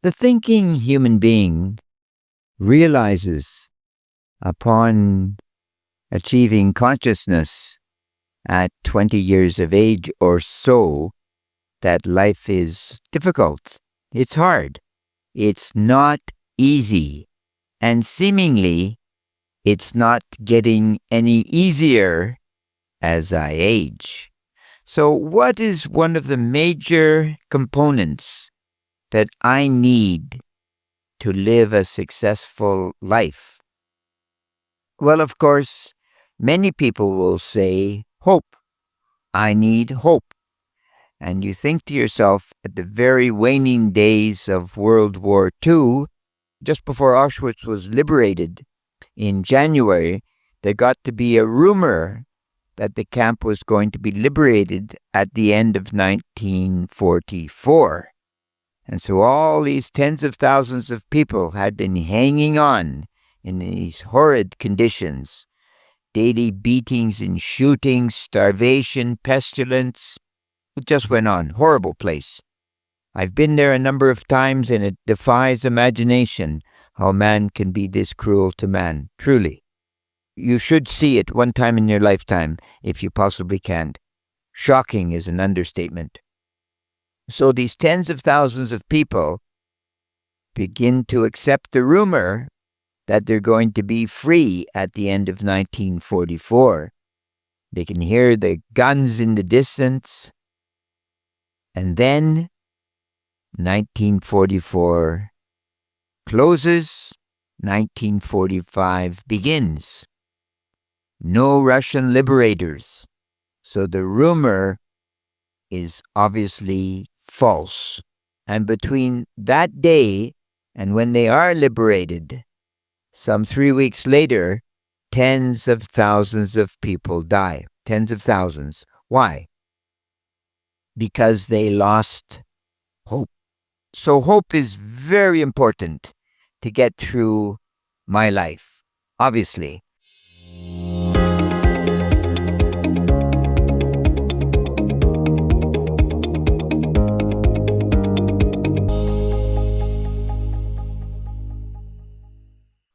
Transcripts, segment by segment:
The thinking human being realizes upon achieving consciousness at 20 years of age or so that life is difficult. It's hard. It's not easy. And seemingly, it's not getting any easier as I age. So, what is one of the major components that I need to live a successful life? Well, of course, many people will say hope. I need hope. And you think to yourself, at the very waning days of World War II, just before Auschwitz was liberated in January, there got to be a rumor that the camp was going to be liberated at the end of 1944. And so all these tens of thousands of people had been hanging on in these horrid conditions. Daily beatings and shootings, starvation, pestilence. It just went on. Horrible place. I've been there a number of times, and it defies imagination how man can be this cruel to man. Truly. You should see it one time in your lifetime, if you possibly can. Shocking is an understatement. So these tens of thousands of people begin to accept the rumor that they're going to be free at the end of 1944. They can hear the guns in the distance. And then 1944 closes, 1945 begins. No Russian liberators. So the rumor is obviously false. And between that day and when they are liberated, some 3 weeks later, tens of thousands of people die. Tens of thousands. Why? Because they lost hope. So hope is very important to get through my life, obviously.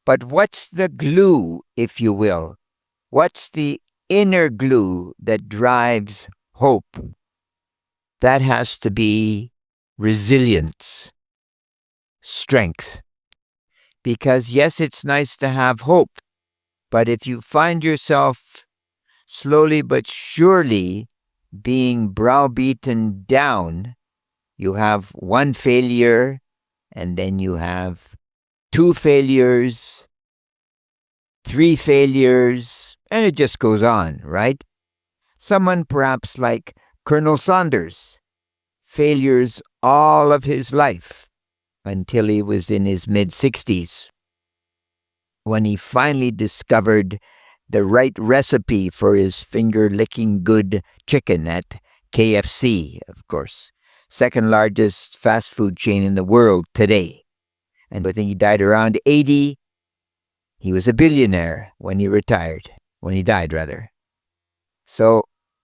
But what's the glue, if you will? What's the inner glue that drives hope? That has to be resilience, strength. Because yes, it's nice to have hope, but if you find yourself slowly but surely being browbeaten down, you have one failure, and then you have 2 failures, 3 failures, and it just goes on, right? Someone perhaps like Colonel Saunders, failures all of his life until he was in his mid-60s, when he finally discovered the right recipe for his finger-licking good chicken at KFC, of course, second largest fast food chain in the world today. And I think he died around 80. He was a billionaire when he died rather. So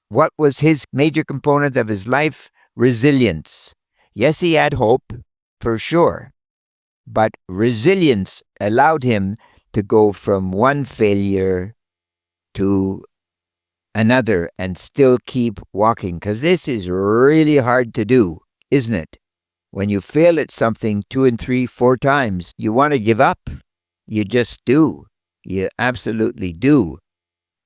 what was his major component of his life? Resilience. Yes, he had hope, for sure. But resilience allowed him to go from one failure to another and still keep walking. Because this is really hard to do, isn't it? When you fail at something 2 and 3, 4 times, you want to give up. You just do. You absolutely do.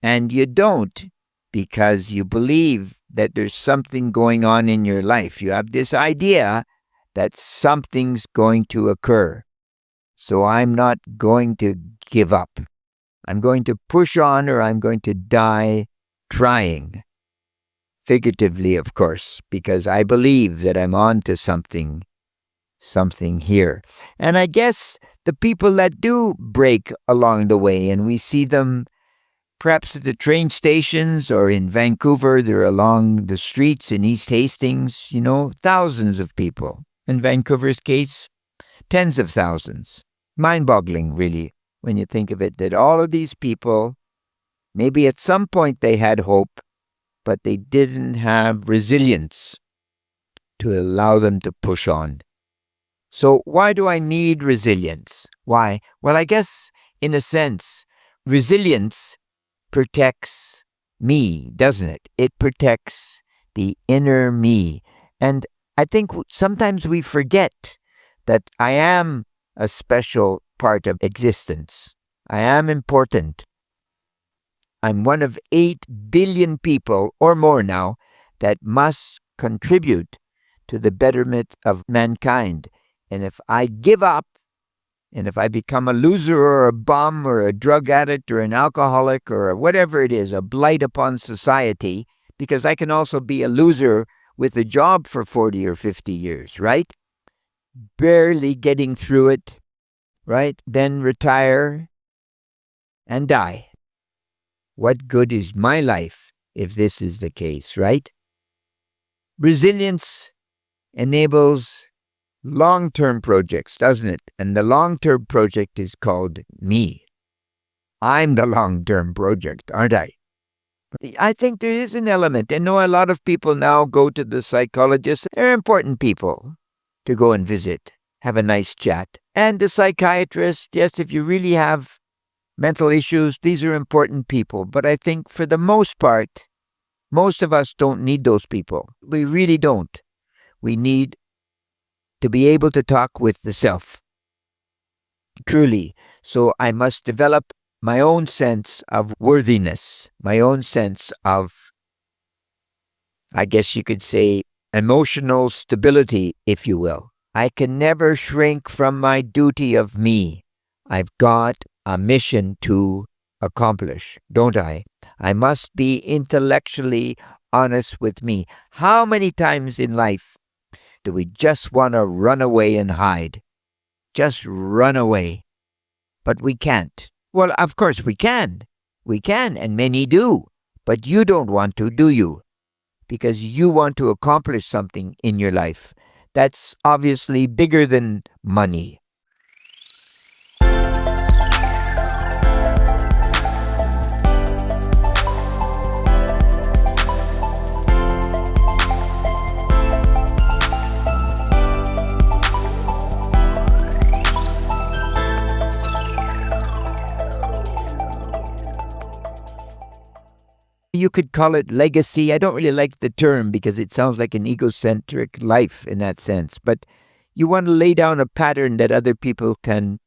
And you don't because you believe that there's something going on in your life. You have this idea that something's going to occur. So I'm not going to give up. I'm going to push on, or I'm going to die trying. Figuratively, of course, because I believe that I'm on to something here. And I guess the people that do break along the way, and we see them perhaps at the train stations or in Vancouver, they're along the streets in East Hastings, thousands of people. In Vancouver's case, tens of thousands. Mind-boggling, really, when you think of it, that all of these people, maybe at some point they had hope, but they didn't have resilience to allow them to push on. So why do I need resilience? Why? Well, I guess in a sense, resilience protects me, doesn't it? It protects the inner me. And I think sometimes we forget that I am a special part of existence. I am important. I'm one of 8 billion people or more now that must contribute to the betterment of mankind. And if I give up, and if I become a loser or a bum or a drug addict or an alcoholic or whatever it is, a blight upon society, because I can also be a loser with a job for 40 or 50 years, right? Barely getting through it, right? Then retire and die. What good is my life if this is the case, right? Resilience enables long-term projects, doesn't it? And the long-term project is called me. I'm the long-term project, aren't I? I think there is an element. I know a lot of people now go to the psychologist. They're important people to go and visit, have a nice chat. And the psychiatrist, yes, if you really have mental issues, these are important people. But I think for the most part, most of us don't need those people. We really don't. We need to be able to talk with the self. Truly. So I must develop my own sense of worthiness, my own sense of, I guess you could say, emotional stability, if you will. I can never shrink from my duty of me. I've got a mission to accomplish, don't I? I must be intellectually honest with me. How many times in life do we just want to run away and hide? Just run away. But we can't. Well, of course we can. We can, and many do. But you don't want to, do you? Because you want to accomplish something in your life. That's obviously bigger than money. You could call it legacy. I don't really like the term because it sounds like an egocentric life in that sense. But you want to lay down a pattern that other people can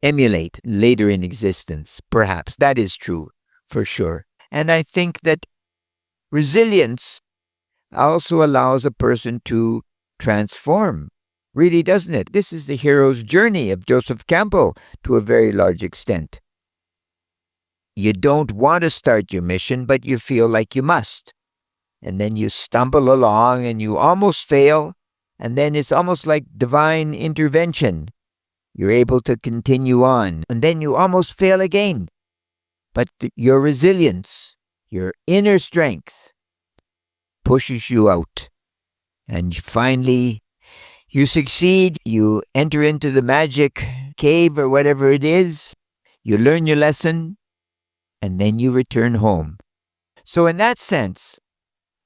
emulate later in existence. Perhaps that is true, for sure. And I think that resilience also allows a person to transform. Really, doesn't it? This is the hero's journey of Joseph Campbell to a very large extent. You don't want to start your mission, but you feel like you must. And then you stumble along and you almost fail. And then it's almost like divine intervention. You're able to continue on. And then you almost fail again. But your resilience, your inner strength, pushes you out. And finally, you succeed. You enter into the magic cave or whatever it is. You learn your lesson. And then you return home. So in that sense,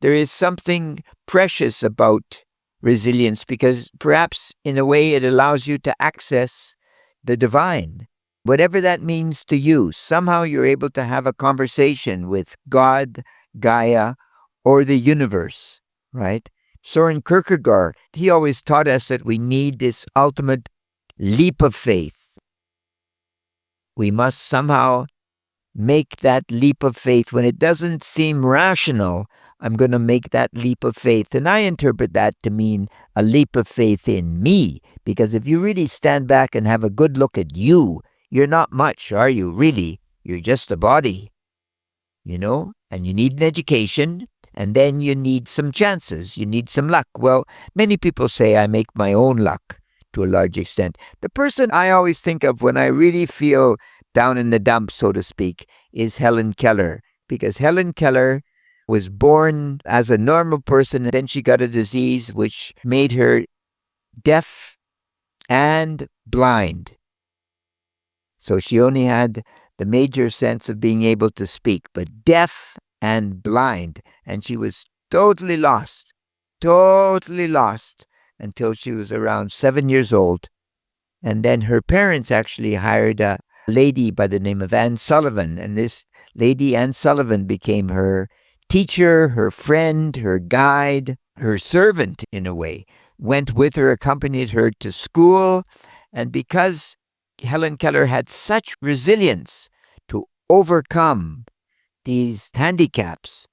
there is something precious about resilience because perhaps in a way it allows you to access the divine. Whatever that means to you, somehow you're able to have a conversation with God, Gaia, or the universe, right? Soren Kierkegaard, he always taught us that we need this ultimate leap of faith. We must somehow make that leap of faith. When it doesn't seem rational, I'm going to make that leap of faith. And I interpret that to mean a leap of faith in me. Because if you really stand back and have a good look at you, you're not much, are you? Really, you're just a body. You know? And you need an education. And then you need some chances. You need some luck. Well, many people say I make my own luck to a large extent. The person I always think of when I really feel down in the dumps, so to speak, is Helen Keller. Because Helen Keller was born as a normal person, and then she got a disease which made her deaf and blind. So she only had the major sense of being able to speak, but deaf and blind. And she was totally lost. until she was around 7 years old. And then her parents actually hired a lady by the name of Anne Sullivan. And this lady, Anne Sullivan, became her teacher, her friend, her guide, her servant in a way. Went with her, accompanied her to school. And because Helen Keller had such resilience to overcome these handicaps,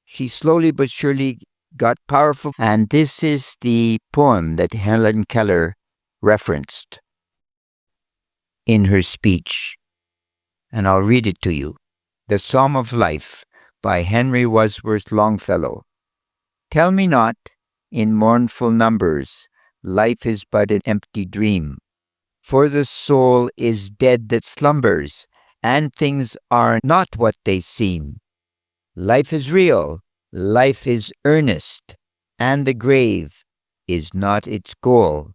she slowly but surely got powerful. And this is the poem that Helen Keller referenced in her speech. And I'll read it to you. The Psalm of Life by Henry Wadsworth Longfellow. Tell me not, in mournful numbers, life is but an empty dream. For the soul is dead that slumbers, and things are not what they seem. Life is real, life is earnest, and the grave is not its goal.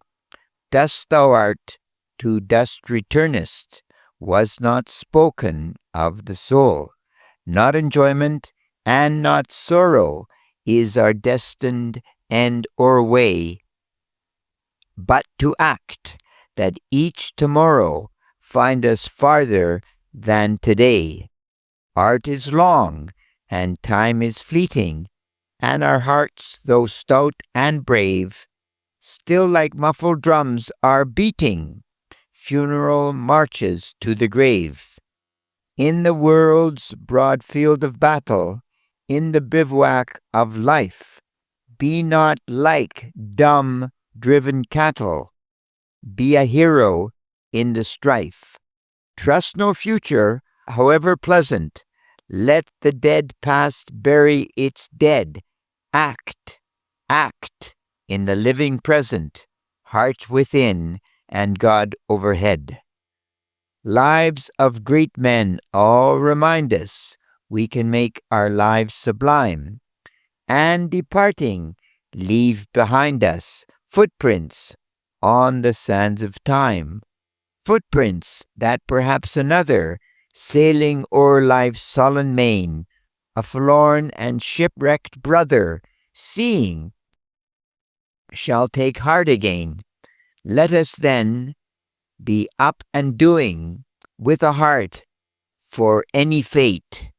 Dust thou art, to dust returnest, was not spoken of the soul. Not enjoyment and not sorrow is our destined end or way, but to act, that each tomorrow find us farther than today. Art is long, and time is fleeting, and our hearts, though stout and brave, still like muffled drums are beating funeral marches to the grave. In the world's broad field of battle, in the bivouac of life, be not like dumb, driven cattle. Be a hero in the strife. Trust no future, however pleasant. Let the dead past bury its dead. Act, act in the living present, heart within and God overhead. Lives of great men all remind us we can make our lives sublime, and departing, leave behind us footprints on the sands of time. Footprints that perhaps another, sailing o'er life's sullen main, a forlorn and shipwrecked brother, seeing, shall take heart again. Let us then be up and doing with a heart for any fate,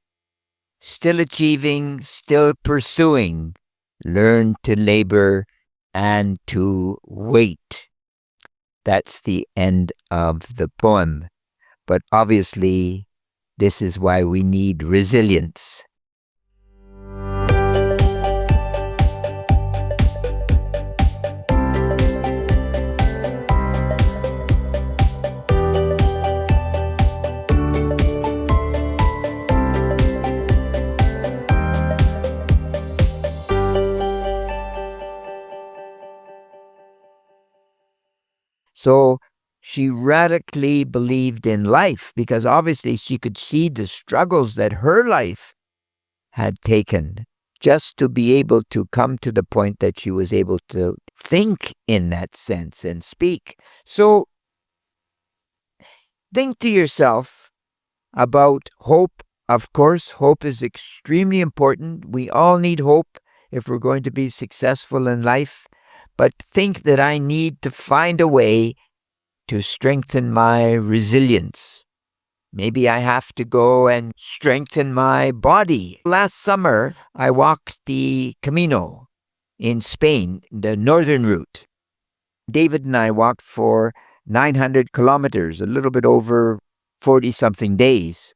still achieving, still pursuing, learn to labor and to wait. That's the end of the poem. But obviously, this is why we need resilience. So she radically believed in life because obviously she could see the struggles that her life had taken just to be able to come to the point that she was able to think in that sense and speak. So think to yourself about hope. Of course, hope is extremely important. We all need hope if we're going to be successful in life. But think that I need to find a way to strengthen my resilience. Maybe I have to go and strengthen my body. Last summer, I walked the Camino in Spain, the northern route. David and I walked for 900 kilometers, a little bit over 40-something days.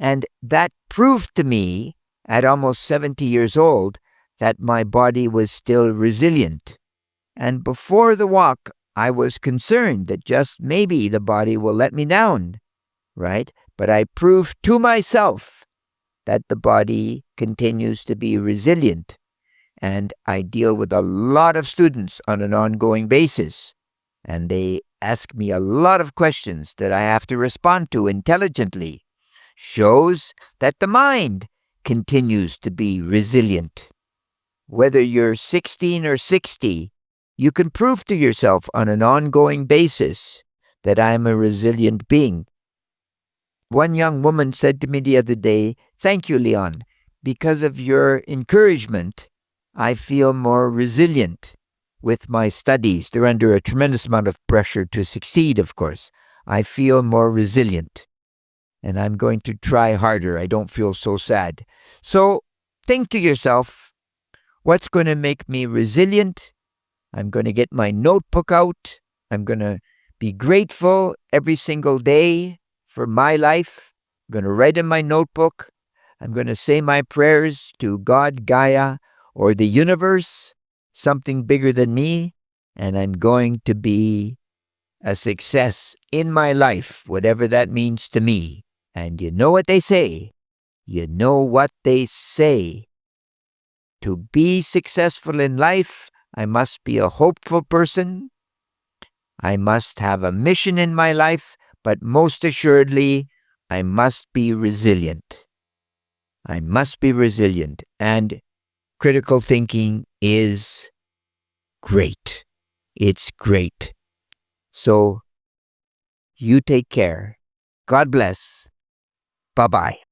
And that proved to me, at almost 70 years old, that my body was still resilient. And before the walk, I was concerned that just maybe the body will let me down, right? But I proved to myself that the body continues to be resilient. And I deal with a lot of students on an ongoing basis. And they ask me a lot of questions that I have to respond to intelligently. Shows that the mind continues to be resilient. Whether you're 16 or 60, you can prove to yourself on an ongoing basis that I'm a resilient being. One young woman said to me the other day, "Thank you, Leon. Because of your encouragement, I feel more resilient." with my studies. They're under a tremendous amount of pressure to succeed, of course. I feel more resilient, and I'm going to try harder. I don't feel so sad. So think to yourself, what's going to make me resilient? I'm going to get my notebook out. I'm going to be grateful every single day for my life. I'm going to write in my notebook. I'm going to say my prayers to God, Gaia, or the universe, something bigger than me, and I'm going to be a success in my life, whatever that means to me. And you know what they say? You know what they say. To be successful in life, I must be a hopeful person. I must have a mission in my life, but most assuredly, I must be resilient. I must be resilient. And critical thinking is great. It's great. So you take care. God bless. Bye-bye.